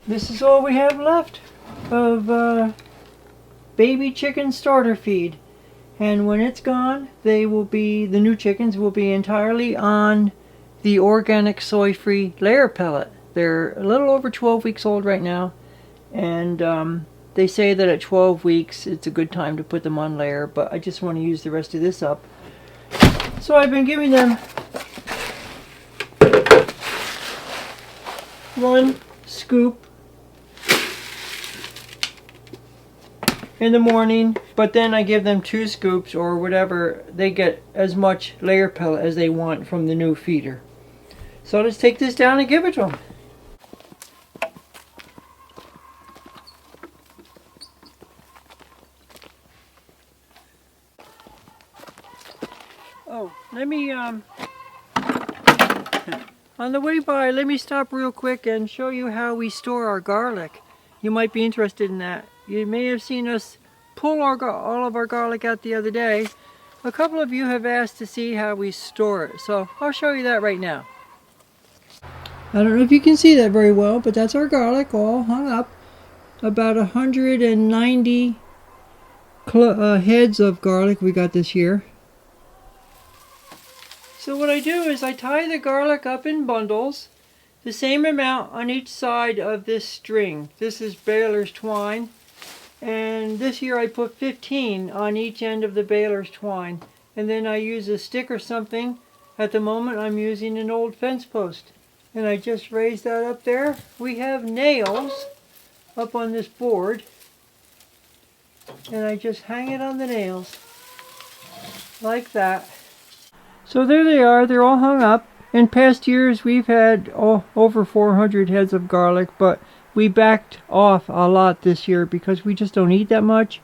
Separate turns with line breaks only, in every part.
This is all we have left of baby chicken starter feed. And when it's gone, the new chickens will be entirely on the organic soy-free layer pellet. They're a little over 12 weeks old right now, and they say that at 12 weeks it's a good time to put them on layer, but I just want to use the rest of this up. So I've been giving them 1 scoop in the morning, but then I give them 2 scoops or whatever. They get as much layer pellet as they want from the new feeder. So let's take this down and give it to them. Oh, let me on the way by, let me stop real quick and show you how we store our garlic. You might be interested in that. You may have seen us pull all of our garlic out the other day. A couple of you have asked to see how we store it, so I'll show you that right now. I don't know if you can see that very well, but that's our garlic all hung up. About 190 heads of garlic we got this year. So what I do is I tie the garlic up in bundles, the same amount on each side of this string. This is baler's twine, and this year I put 15 on each end of the baler's twine, and then I use a stick or something. At the moment I'm using an old fence post, and I just raise that up there. We have nails up on this board, and I just hang it on the nails like that. So there they are, they're all hung up. In past years we've had over 400 heads of garlic, but we backed off a lot this year because we just don't eat that much.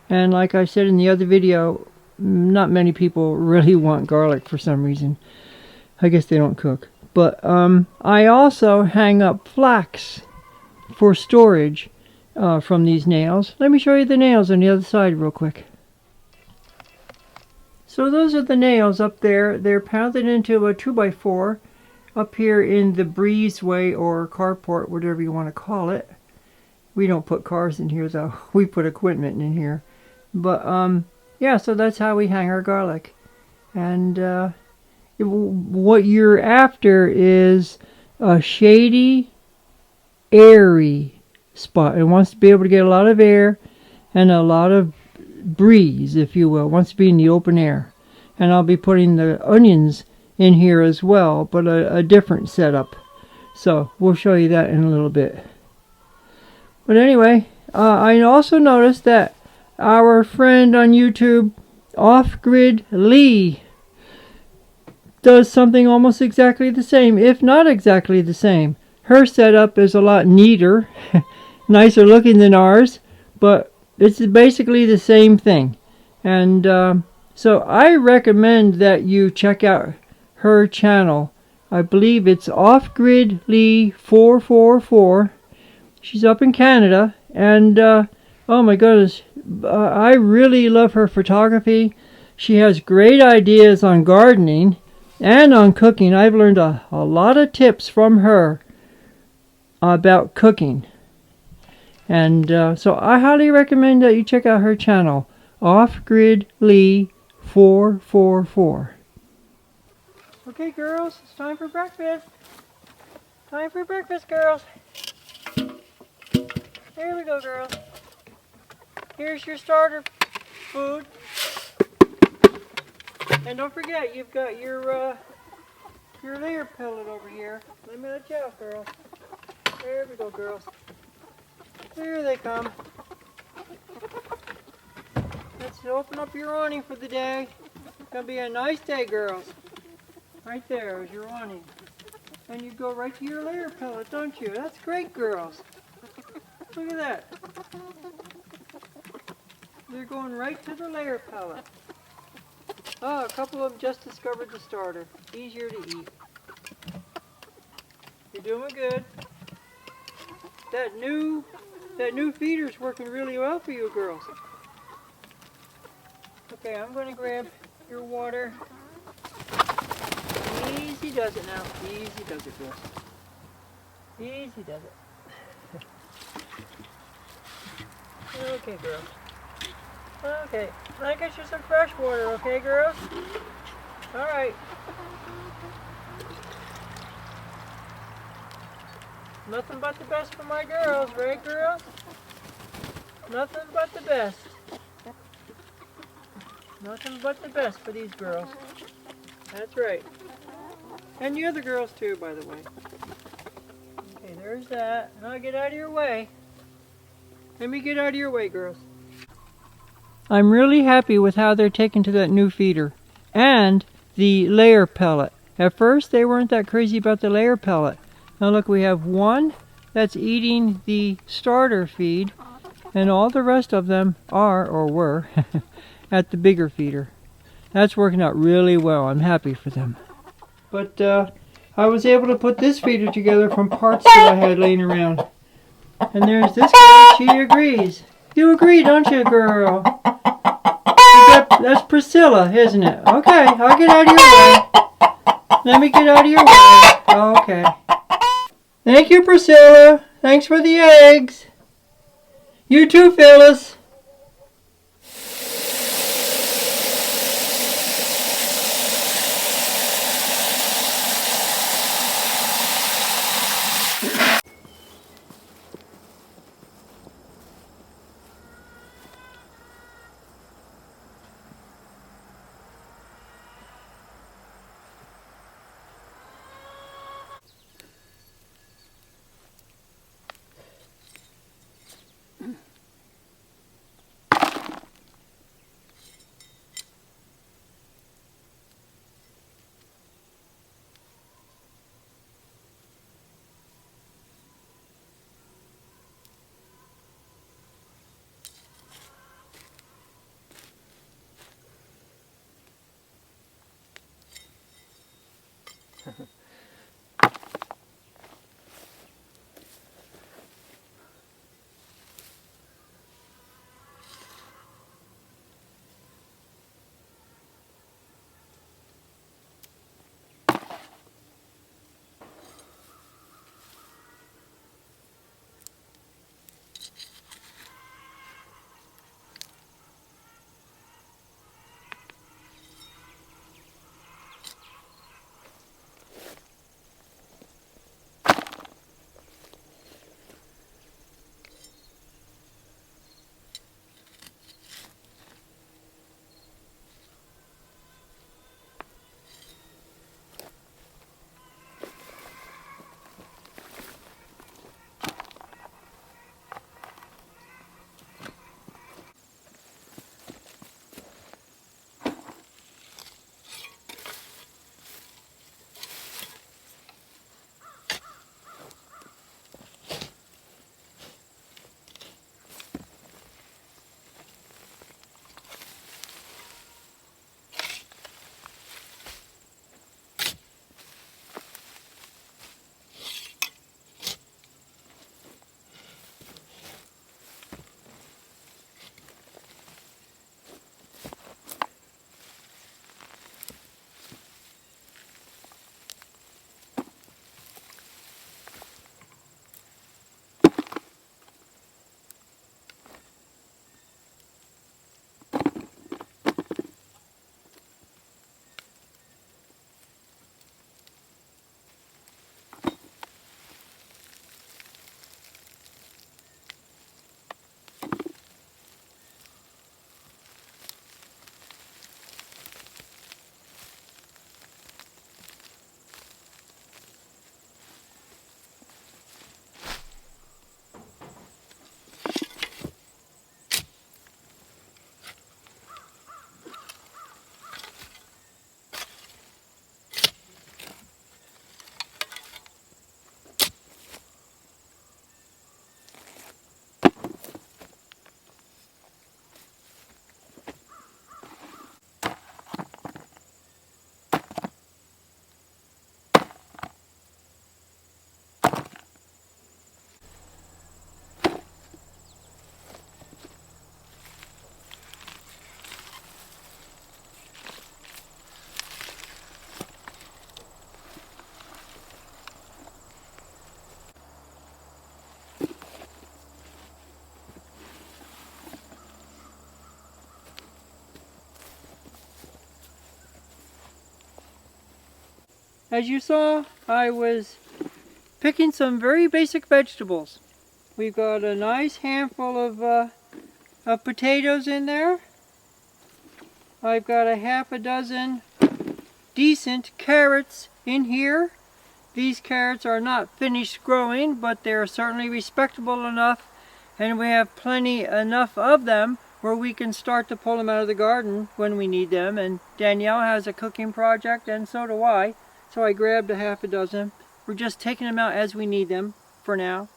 And like I said in the other video, not many people really want garlic for some reason. I guess they don't cook. But I also hang up flax for storage from these nails. Let me show you the nails on the other side real quick. So those are the nails up there. They're pounded into a 2x4 up here in the breezeway or carport, whatever you want to call it. We don't put cars in here though. We put equipment in here. But yeah, so that's how we hang our garlic. And what you're after is a shady, airy spot. It wants to be able to get a lot of air and a lot of breeze, if you will. It wants to be in the open air. And I'll be putting the onions in here as well, but a different setup. So we'll show you that in a little bit. But anyway, I also noticed that our friend on YouTube, Off-Grid Lee, does something almost exactly the same, if not exactly the same. Her setup is a lot neater, nicer looking than ours, but it's basically the same thing. And so I recommend that you check out her channel. I believe it's Off-Grid Lee 444. She's up in Canada, and oh my goodness, I really love her photography. She has great ideas on gardening and on cooking. I've learned a lot of tips from her about cooking. And so I highly recommend that you check out her channel, Off-Grid Lee 444. Okay, girls, it's time for breakfast. Time for breakfast, girls. Here we go, girls. Here's your starter food. And don't forget, you've got your layer pellet over here. Let me let you out, girls. There we go, girls. Here they come. Let's open up your awning for the day. It's gonna be a nice day, girls. Right there is your awning. And you go right to your layer pellet, don't you? That's great, girls. Look at that. They're going right to the layer pellet. Oh, a couple of them just discovered the starter. Easier to eat. You're doing good. That new feeder's working really well for you, girls. Okay, I'm going to grab your water. Easy does it now. Easy does it, girls. Easy does it. Okay, girls. Okay, I'll get you some fresh water, okay, girls? All right. Nothing but the best for my girls, right, girls? Nothing but the best. Nothing but the best for these girls. That's right. And the other girls too, by the way. Okay, there's that. And I'll get out of your way. Let me get out of your way, girls. I'm really happy with how they're taken to that new feeder. And the layer pellet. At first, they weren't that crazy about the layer pellet. Now look, we have one that's eating the starter feed, and all the rest of them are, or were, at the bigger feeder. That's working out really well. I'm happy for them. But I was able to put this feeder together from parts that I had laying around. And there's this girl, she agrees. You agree, don't you, girl? That's Priscilla, isn't it? Okay, I'll get out of your way. Let me get out of your way. Okay. Thank you, Priscilla. Thanks for the eggs. You too, Phyllis. as you saw, I was picking some very basic vegetables. We've got a nice handful of potatoes in there. I've got a half a dozen decent carrots in here. These carrots are not finished growing, but they're certainly respectable enough, and we have plenty enough of them where we can start to pull them out of the garden when we need them. And Danielle has a cooking project, and so do I. So I grabbed a half a dozen. We're just taking them out as we need them for now.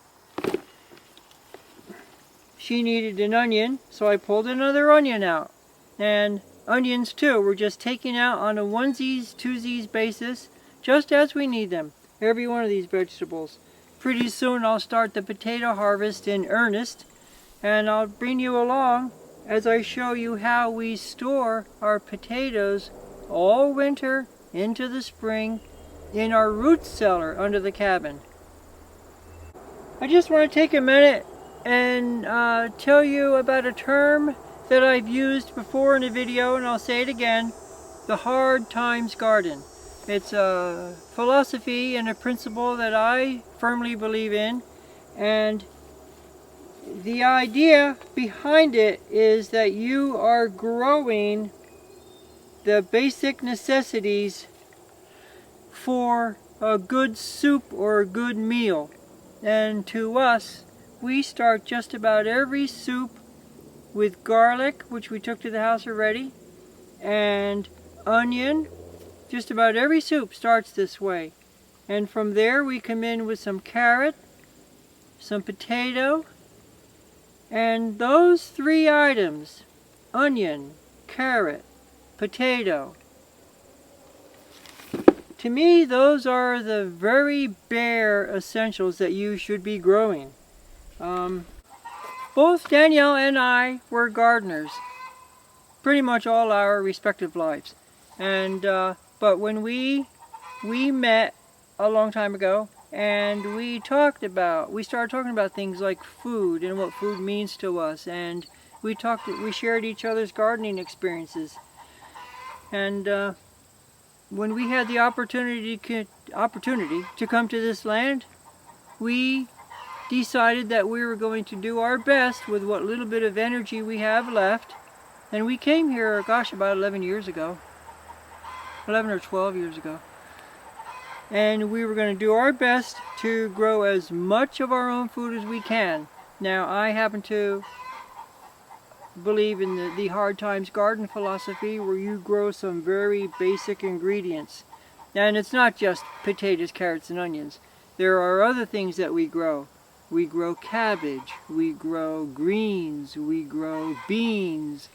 She needed an onion, so I pulled another onion out. And onions too, we're just taking out on a onesies, twosies basis, just as we need them. Every one of these vegetables. Pretty soon I'll start the potato harvest in earnest, and I'll bring you along as I show you how we store our potatoes all winter into the spring in our root cellar under the cabin. I just want to take a minute and tell you about a term that I've used before in a video, and I'll say it again: the hard times garden. It's a philosophy and a principle that I firmly believe in, and the idea behind it is that you are growing the basic necessities for a good soup or a good meal. And to us, we start just about every soup with garlic, which we took to the house already, and onion. Just about every soup starts this way. And from there we come in with some carrot, some potato, and those three items, onion, carrot, potato, to me those are the very bare essentials that you should be growing. Both Danielle and I were gardeners pretty much all our respective lives. And but when we met a long time ago, and we started talking about things like food and what food means to us, and we shared each other's gardening experiences. And when we had the opportunity to come to this land, we decided that we were going to do our best with what little bit of energy we have left. And we came here, gosh, about 11 years ago. 11 or 12 years ago. And we were going to do our best to grow as much of our own food as we can. Now, I happen to believe in the hard times garden philosophy, where you grow some very basic ingredients. And it's not just potatoes, carrots, and onions. There are other things that we grow. We grow cabbage, we grow greens, we grow beans,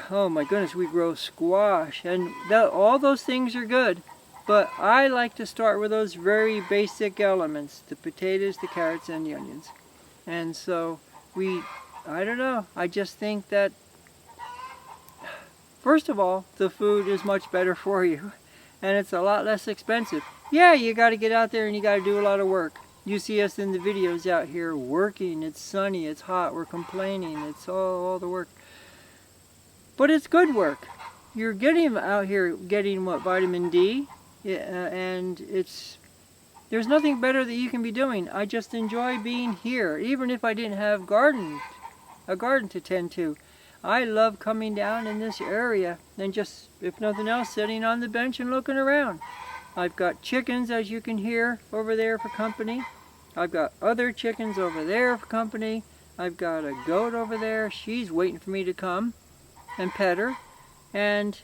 oh my goodness, we grow squash, and all those things are good. But I like to start with those very basic elements, the potatoes, the carrots, and the onions. And so I don't know, I just think that, first of all, the food is much better for you, and it's a lot less expensive. Yeah, you got to get out there and you got to do a lot of work. You see us in the videos out here working. It's sunny, it's hot, we're complaining, it's all the work. But it's good work. You're getting out here getting what, vitamin D, and there's nothing better that you can be doing. I just enjoy being here, even if I didn't have a garden to tend to. I love coming down in this area and just, if nothing else, sitting on the bench and looking around. I've got chickens, as you can hear, over there for company. I've got other chickens over there for company. I've got a goat over there. She's waiting for me to come and pet her. And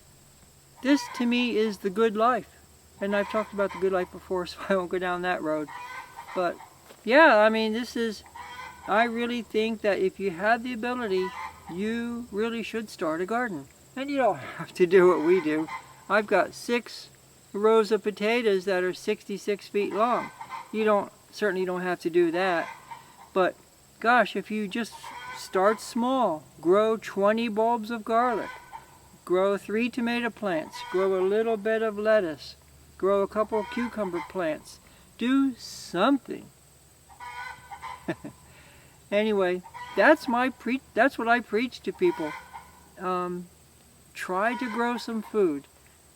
this, to me, is the good life. And I've talked about the good life before, so I won't go down that road. But, yeah, I mean, I really think that if you have the ability, you really should start a garden. And you don't have to do what we do. I've got 6 rows of potatoes that are 66 feet long. You certainly don't have to do that. But gosh, if you just start small, grow 20 bulbs of garlic, grow 3 tomato plants, grow a little bit of lettuce, grow a couple of cucumber plants, do something. Anyway, that's what I preach to people. Try to grow some food.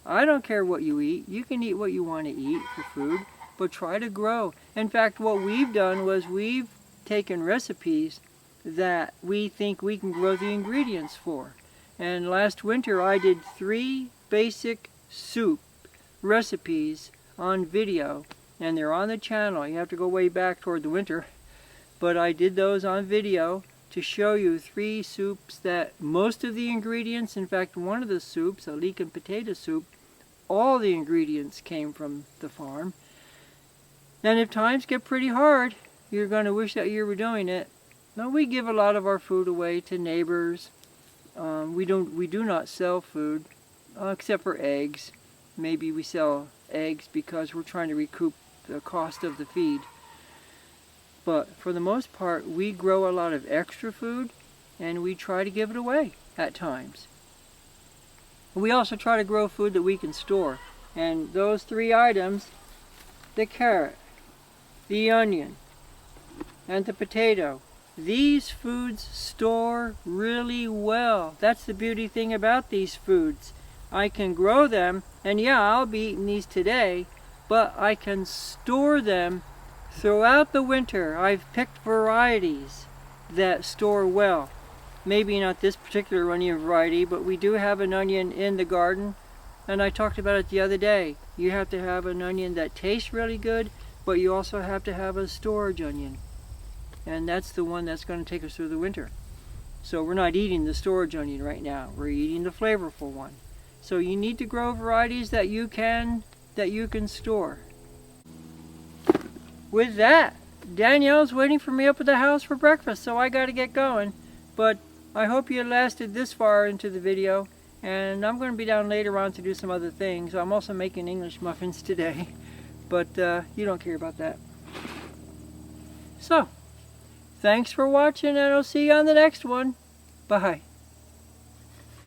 I don't care what you eat. You can eat what you want to eat for food, but try to grow. In fact, what we've done was we've taken recipes that we think we can grow the ingredients for. And last winter I did 3 basic soup recipes on video, and they're on the channel. You have to go way back toward the winter, but I did those on video to show you 3 soups that most of the ingredients, in fact one of the soups, a leek and potato soup, all the ingredients came from the farm. And if times get pretty hard, you're going to wish that you were doing it. Now, we give a lot of our food away to neighbors. We do not sell food, except for eggs. Maybe we sell eggs because we're trying to recoup the cost of the feed. But for the most part, we grow a lot of extra food, and we try to give it away at times. We also try to grow food that we can store. And those 3 items, the carrot, the onion, and the potato, these foods store really well. That's the beauty thing about these foods. I can grow them, and yeah, I'll be eating these today, but I can store them throughout the winter. I've picked varieties that store well. Maybe not this particular onion variety, but we do have an onion in the garden, and I talked about it the other day. You have to have an onion that tastes really good, but you also have to have a storage onion. And that's the one that's going to take us through the winter. So we're not eating the storage onion right now. We're eating the flavorful one. So you need to grow varieties that you can store. With that, Danielle's waiting for me up at the house for breakfast, so I got to get going. But I hope you lasted this far into the video, and I'm going to be down later on to do some other things. I'm also making English muffins today, but you don't care about that. So, thanks for watching, and I'll see you on the next one. Bye.